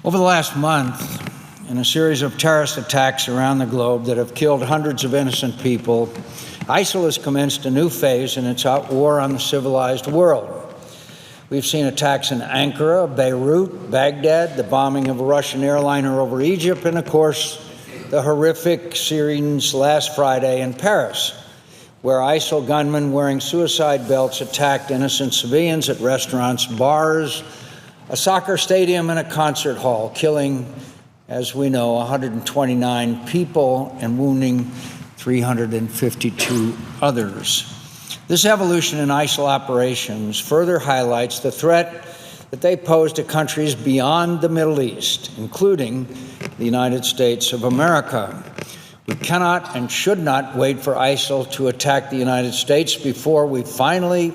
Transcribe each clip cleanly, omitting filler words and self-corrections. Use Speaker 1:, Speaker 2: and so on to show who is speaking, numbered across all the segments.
Speaker 1: Over the last month, in a series of terrorist attacks around the globe that have killed hundreds of innocent people, ISIL has commenced a new phase in its war on the civilized world. We've seen attacks in Ankara, Beirut, Baghdad, the bombing of a Russian airliner over Egypt, and of course, the horrific scenes last Friday in Paris, where ISIL gunmen wearing suicide belts attacked innocent civilians at restaurants, bars, a soccer stadium, and a concert hall, killing, as we know, 129 people and wounding 352 others. This evolution in ISIL operations further highlights the threat that they pose to countries beyond the Middle East, including the United States of America. We cannot and should not wait for ISIL to attack the United States before we finally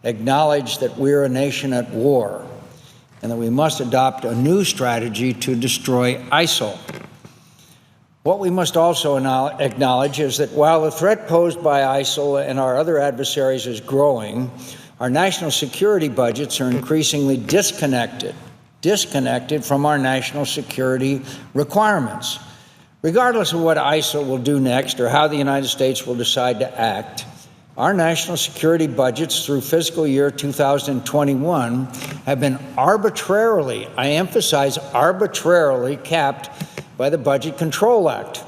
Speaker 1: acknowledge that we're a nation at war and that we must adopt a new strategy to destroy ISIL. What we must also acknowledge is that while the threat posed by ISIL and our other adversaries is growing, our national security budgets are increasingly disconnected from our national security requirements. Regardless of what ISIL will do next or how the United States will decide to act, our national security budgets through fiscal year 2021 have been arbitrarily, I emphasize arbitrarily, capped by the Budget Control Act.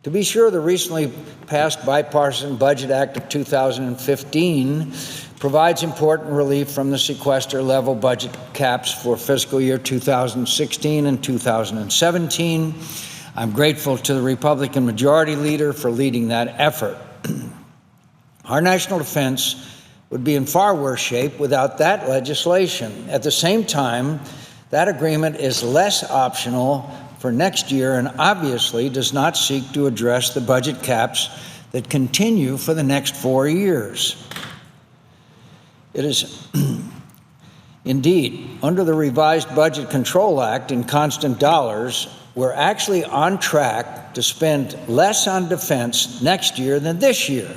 Speaker 1: To be sure, the recently passed Bipartisan Budget Act of 2015 provides important relief from the sequester-level budget caps for fiscal year 2016 and 2017. I'm grateful to the Republican Majority Leader for leading that effort. Our national defense would be in far worse shape without that legislation. At the same time, that agreement is less optional for next year and obviously does not seek to address the budget caps that continue for the next 4 years. It is indeed, under the revised Budget Control Act in constant dollars, we're actually on track to spend less on defense next year than this year.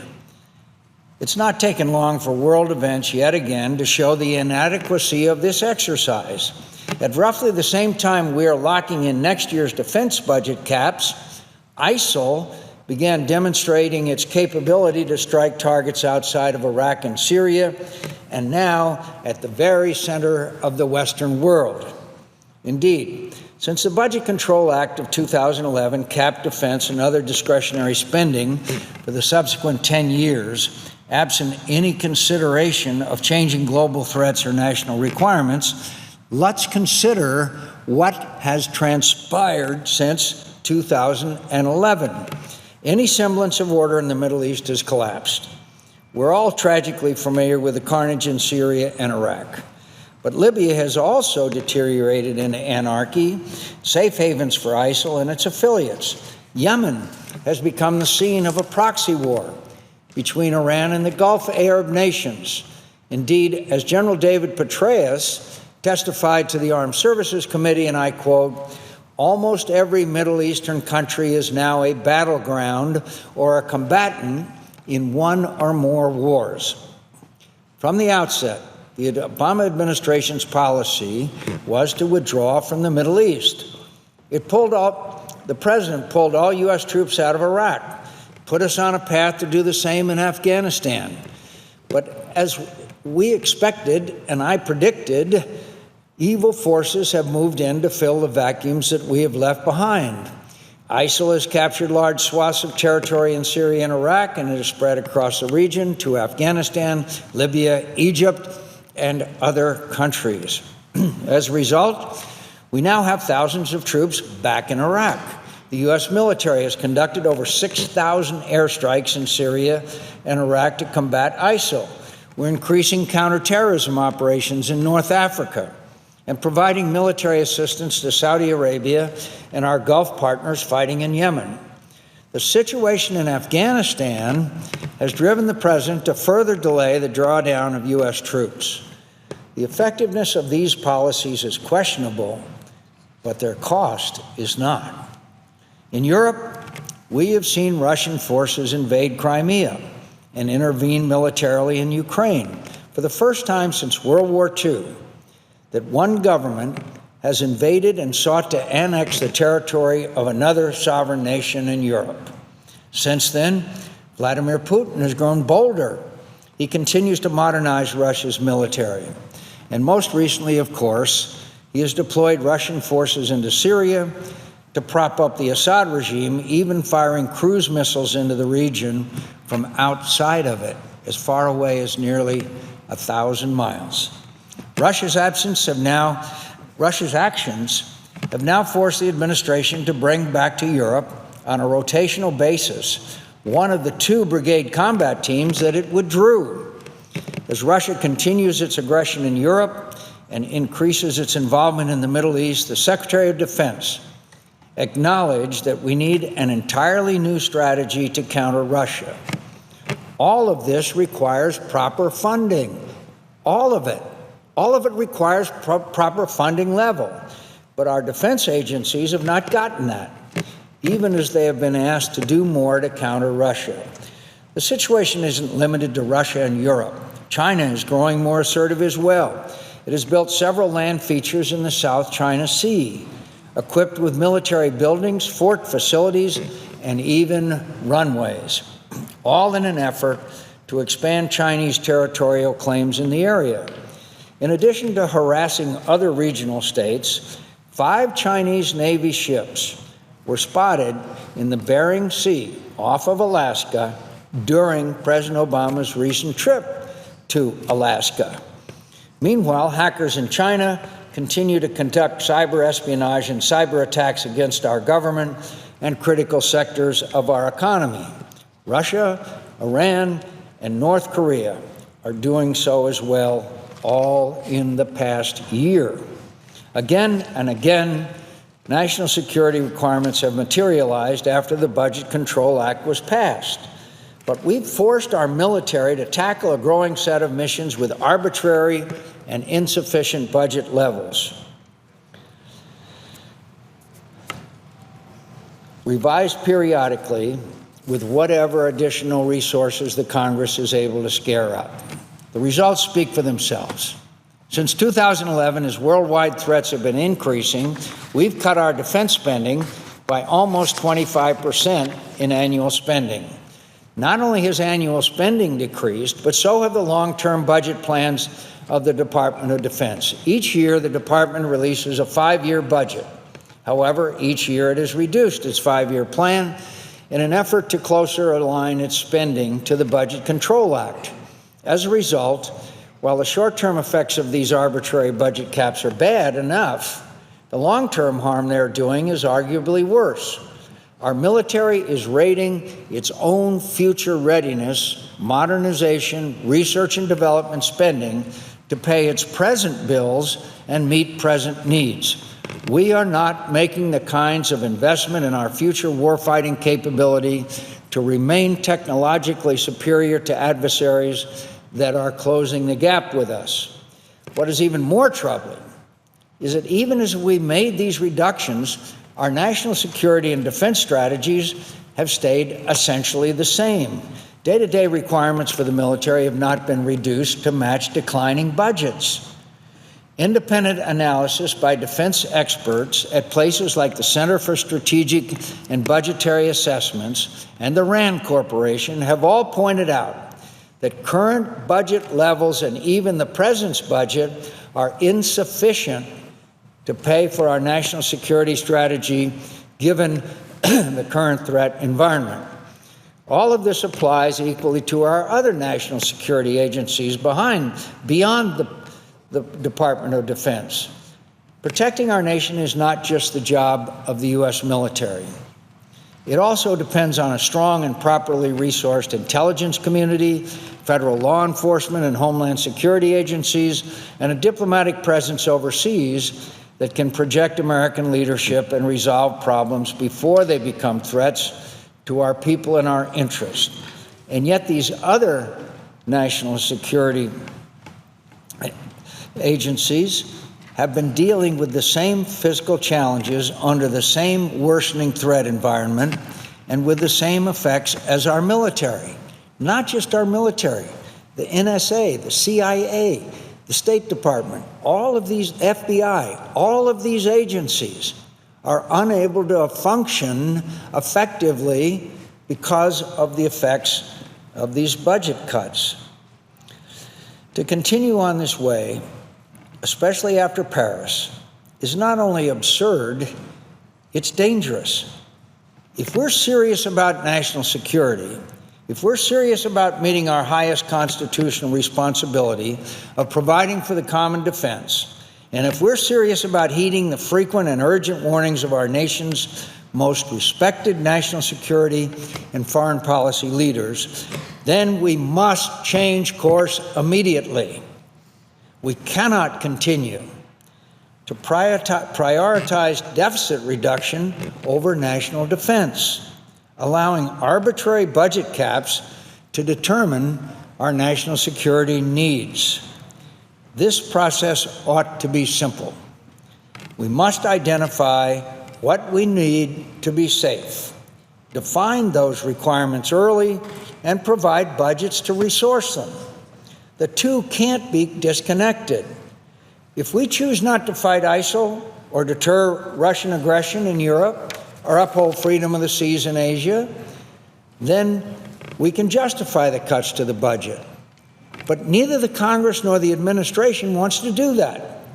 Speaker 1: It's not taken long for world events yet again to show the inadequacy of this exercise. At roughly the same time we are locking in next year's defense budget caps, ISIL began demonstrating its capability to strike targets outside of Iraq and Syria, and now at the very center of the Western world. Indeed, since the Budget Control Act of 2011 capped defense and other discretionary spending for the subsequent 10 years, absent any consideration of changing global threats or national requirements, let's consider what has transpired since 2011. Any semblance of order in the Middle East has collapsed. We're all tragically familiar with the carnage in Syria and Iraq. But Libya has also deteriorated into anarchy, safe havens for ISIL and its affiliates. Yemen has become the scene of a proxy war between Iran and the Gulf Arab nations. Indeed, as General David Petraeus testified to the Armed Services Committee, and I quote, "Almost every Middle Eastern country is now a battleground or a combatant in one or more wars." From the outset, the Obama administration's policy was to withdraw from the Middle East. The president pulled all U.S. troops out of Iraq, put us on a path to do the same in Afghanistan. But as we expected, and I predicted, evil forces have moved in to fill the vacuums that we have left behind. ISIL has captured large swaths of territory in Syria and Iraq, and it has spread across the region to Afghanistan, Libya, Egypt, and other countries. As a result, we now have thousands of troops back in Iraq. The U.S. military has conducted over 6,000 airstrikes in Syria and Iraq to combat ISIL. We're increasing counterterrorism operations in North Africa and providing military assistance to Saudi Arabia and our Gulf partners fighting in Yemen. The situation in Afghanistan has driven the president to further delay the drawdown of U.S. troops. The effectiveness of these policies is questionable, but their cost is not. In Europe, we have seen Russian forces invade Crimea and intervene militarily in Ukraine for the first time since World War II. That one government has invaded and sought to annex the territory of another sovereign nation in Europe. Since then, Vladimir Putin has grown bolder. He continues to modernize Russia's military. And most recently, of course, he has deployed Russian forces into Syria to prop up the Assad regime, even firing cruise missiles into the region from outside of it, as far away as nearly 1,000 miles. Russia's actions have now forced the administration to bring back to Europe, on a rotational basis, one of the 2 brigade combat teams that it withdrew. As Russia continues its aggression in Europe and increases its involvement in the Middle East, the Secretary of Defense acknowledged that we need an entirely new strategy to counter Russia. All of this requires proper funding. All of it. All of it requires proper funding level. But our defense agencies have not gotten that, even as they have been asked to do more to counter Russia. The situation isn't limited to Russia and Europe. China is growing more assertive as well. It has built several land features in the South China Sea, equipped with military buildings, fort facilities, and even runways, all in an effort to expand Chinese territorial claims in the area. In addition to harassing other regional states, 5 Chinese Navy ships were spotted in the Bering Sea off of Alaska during President Obama's recent trip to Alaska. Meanwhile, hackers in China continue to conduct cyber espionage and cyber attacks against our government and critical sectors of our economy. Russia, Iran, and North Korea are doing so as well, all in the past year. Again and again, national security requirements have materialized after the Budget Control Act was passed. But we've forced our military to tackle a growing set of missions with arbitrary and insufficient budget levels. Revised periodically with whatever additional resources the Congress is able to scare up. The results speak for themselves. Since 2011, as worldwide threats have been increasing, we've cut our defense spending by almost 25% in annual spending. Not only has annual spending decreased, but so have the long-term budget plans of the Department of Defense. Each year, the department releases a 5-year budget. However, each year it has reduced its 5-year plan in an effort to closer align its spending to the Budget Control Act. As a result, while the short-term effects of these arbitrary budget caps are bad enough, the long-term harm they're doing is arguably worse. Our military is rating its own future readiness, modernization, research and development spending to pay its present bills and meet present needs. We are not making the kinds of investment in our future warfighting capability to remain technologically superior to adversaries that are closing the gap with us. What is even more troubling is that even as we made these reductions, our national security and defense strategies have stayed essentially the same. Day-to-day requirements for the military have not been reduced to match declining budgets. Independent analysis by defense experts at places like the Center for Strategic and Budgetary Assessments and the RAND Corporation have all pointed out that current budget levels and even the president's budget are insufficient to pay for our national security strategy given the current threat environment. All of this applies equally to our other national security agencies beyond the Department of Defense. Protecting our nation is not just the job of the U.S. military. It also depends on a strong and properly resourced intelligence community, federal law enforcement and homeland security agencies, and a diplomatic presence overseas that can project American leadership and resolve problems before they become threats to our people and our interests. And yet these other national security agencies have been dealing with the same fiscal challenges under the same worsening threat environment and with the same effects as our military. Not just our military, the NSA, the CIA, the State Department, all of these FBI, all of these agencies are unable to function effectively because of the effects of these budget cuts. To continue on this way, especially after Paris, is not only absurd, it's dangerous. If we're serious about national security, if we're serious about meeting our highest constitutional responsibility of providing for the common defense, and if we're serious about heeding the frequent and urgent warnings of our nation's most respected national security and foreign policy leaders, then we must change course immediately. We cannot continue to prioritize deficit reduction over national defense, allowing arbitrary budget caps to determine our national security needs. This process ought to be simple. We must identify what we need to be safe, define those requirements early, and provide budgets to resource them. The two can't be disconnected. If we choose not to fight ISIL or deter Russian aggression in Europe or uphold freedom of the seas in Asia, then we can justify the cuts to the budget. But neither the Congress nor the administration wants to do that,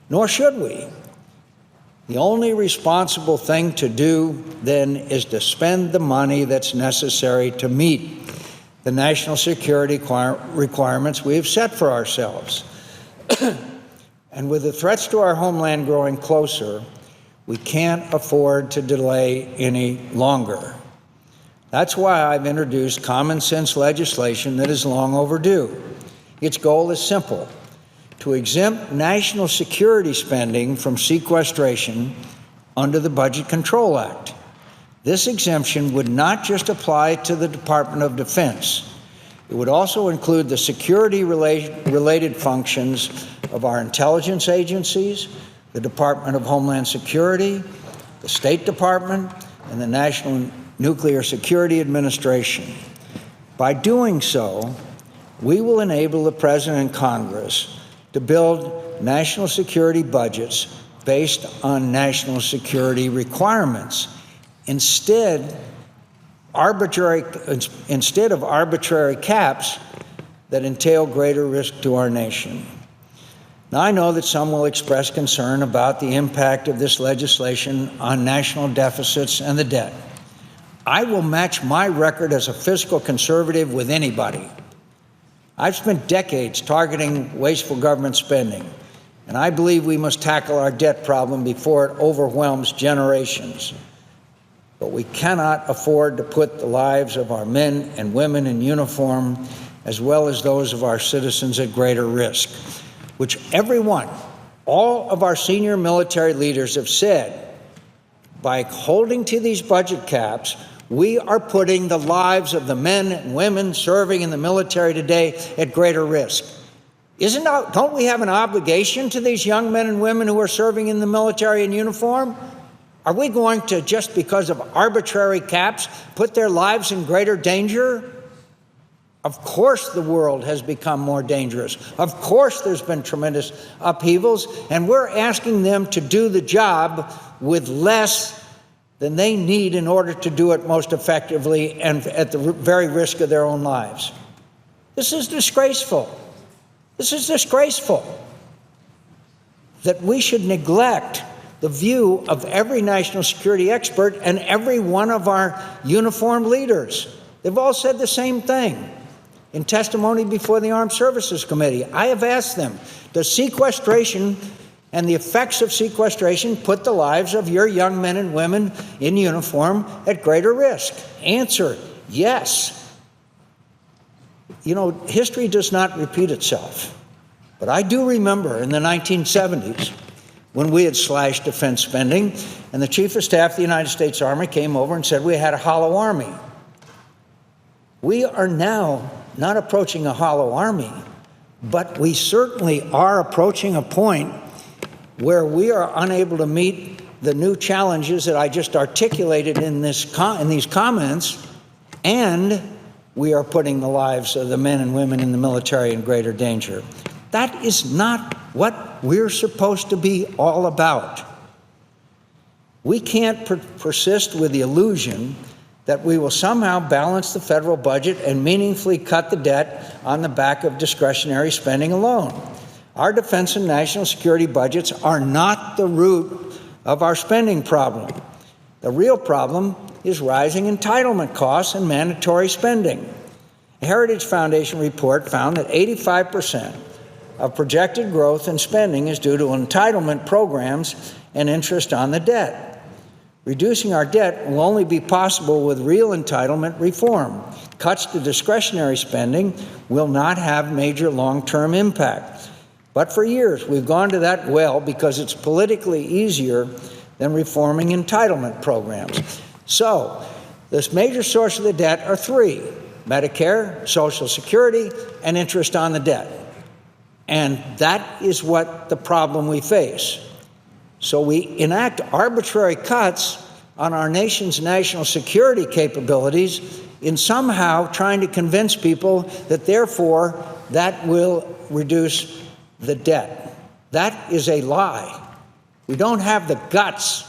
Speaker 1: nor should we. The only responsible thing to do then is to spend the money that's necessary to meet the national security requirements we have set for ourselves. And with the threats to our homeland growing closer, we can't afford to delay any longer. That's why I've introduced common sense legislation that is long overdue. Its goal is simple: to exempt national security spending from sequestration under the Budget Control Act. This exemption would not just apply to the Department of Defense. It would also include the security-related functions of our intelligence agencies, the Department of Homeland Security, the State Department, and the National Nuclear Security Administration. By doing so, we will enable the President and Congress to build national security budgets based on national security requirements instead of arbitrary caps that entail greater risk to our nation. Now, I know that some will express concern about the impact of this legislation on national deficits and the debt. I will match my record as a fiscal conservative with anybody. I've spent decades targeting wasteful government spending, and I believe we must tackle our debt problem before it overwhelms generations. But we cannot afford to put the lives of our men and women in uniform, as well as those of our citizens, at greater risk, which all of our senior military leaders have said. By holding to these budget caps, we are putting the lives of the men and women serving in the military today at greater risk. Don't we have an obligation to these young men and women who are serving in the military in uniform? Are we going to, just because of arbitrary caps, put their lives in greater danger? Of course the world has become more dangerous. Of course there's been tremendous upheavals, and we're asking them to do the job with less than they need in order to do it most effectively and at the very risk of their own lives. This is disgraceful. This is disgraceful that we should neglect the view of every national security expert and every one of our uniformed leaders. They've all said the same thing. In testimony before the Armed Services Committee, I have asked them, does sequestration and the effects of sequestration put the lives of your young men and women in uniform at greater risk? Answer, yes. You know, history does not repeat itself. But I do remember in the 1970s when we had slashed defense spending, and the Chief of Staff of the United States Army came over and said we had a hollow army. We are now not approaching a hollow army, but we certainly are approaching a point where we are unable to meet the new challenges that I just articulated in these comments, and we are putting the lives of the men and women in the military in greater danger. That is not what we're supposed to be all about. We can't persist with the illusion that we will somehow balance the federal budget and meaningfully cut the debt on the back of discretionary spending alone. Our defense and national security budgets are not the root of our spending problem. The real problem is rising entitlement costs and mandatory spending. A Heritage Foundation report found that 85% of projected growth in spending is due to entitlement programs and interest on the debt. Reducing our debt will only be possible with real entitlement reform. Cuts to discretionary spending will not have major long-term impact. But for years, we've gone to that well because it's politically easier than reforming entitlement programs. So, this major source of the debt are three: Medicare, Social Security, and interest on the debt. And that is what the problem we face. So we enact arbitrary cuts on our nation's national security capabilities in somehow trying to convince people that therefore that will reduce the debt. That is a lie. We don't have the guts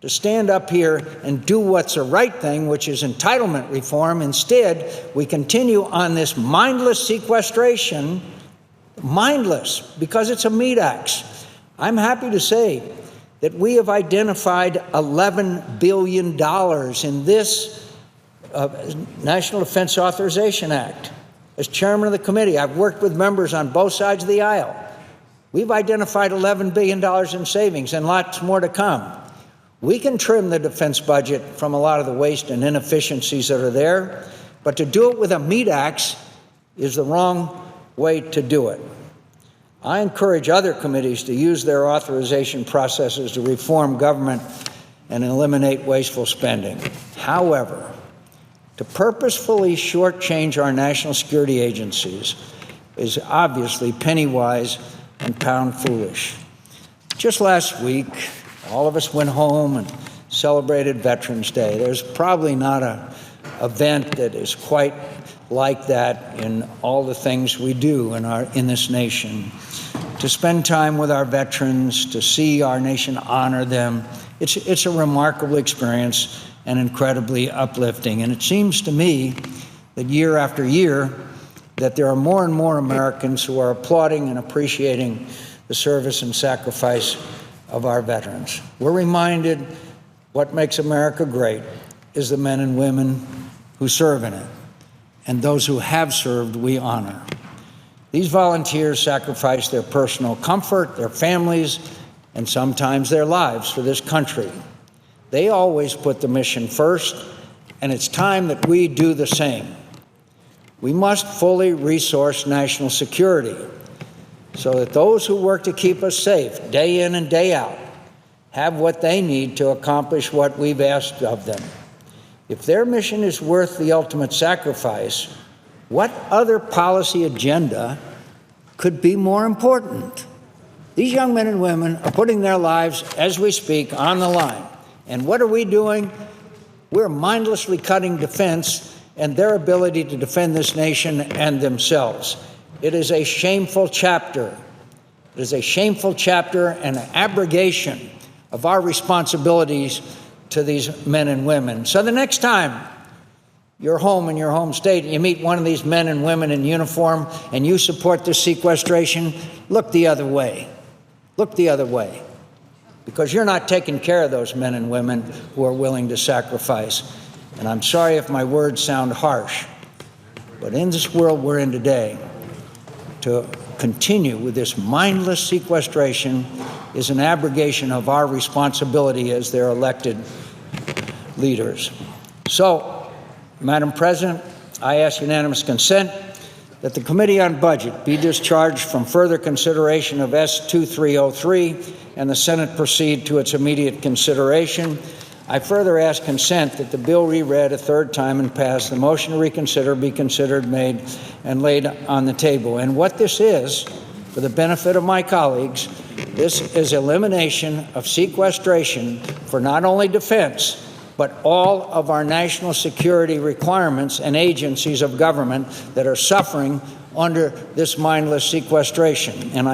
Speaker 1: to stand up here and do what's the right thing, which is entitlement reform. Instead, we continue on this mindless sequestration, mindless because it's a meat axe. I'm happy to say that we have identified $11 billion in this National Defense Authorization Act. As chairman of the committee, I've worked with members on both sides of the aisle. We've identified $11 billion in savings and lots more to come. We can trim the defense budget from a lot of the waste and inefficiencies that are there, but to do it with a meat axe is the wrong way to do it. I encourage other committees to use their authorization processes to reform government and eliminate wasteful spending. However, to purposefully shortchange our national security agencies is obviously penny-wise and pound-foolish. Just last week, all of us went home and celebrated Veterans Day. There's probably not an event that is quite like that in all the things we do in this nation. To spend time with our veterans, to see our nation honor them, it's a remarkable experience and incredibly uplifting. And it seems to me that year after year that there are more and more Americans who are applauding and appreciating the service and sacrifice of our veterans. We're reminded what makes America great is the men and women who serve in it, and those who have served we honor. These volunteers sacrifice their personal comfort, their families, and sometimes their lives for this country. They always put the mission first, and it's time that we do the same. We must fully resource national security so that those who work to keep us safe day in and day out have what they need to accomplish what we've asked of them. If their mission is worth the ultimate sacrifice, what other policy agenda could be more important? These young men and women are putting their lives, as we speak, on the line. And what are we doing? We're mindlessly cutting defense and their ability to defend this nation and themselves. It is a shameful chapter. It is a shameful chapter and an abrogation of our responsibilities to these men and women. So the next time you're home in your home state and you meet one of these men and women in uniform and you support this sequestration, look the other way. Look the other way. Because you're not taking care of those men and women who are willing to sacrifice. And I'm sorry if my words sound harsh, but in this world we're in today, to continue with this mindless sequestration is an abrogation of our responsibility as their elected leaders. So, Madam President, I ask unanimous consent that the Committee on Budget be discharged from further consideration of S-2303 and the Senate proceed to its immediate consideration. I further ask consent that the bill reread a third time and passed. The motion to reconsider be considered, made, and laid on the table. And what this is, for the benefit of my colleagues, this is elimination of sequestration for not only defense, but all of our national security requirements and agencies of government that are suffering under this mindless sequestration. And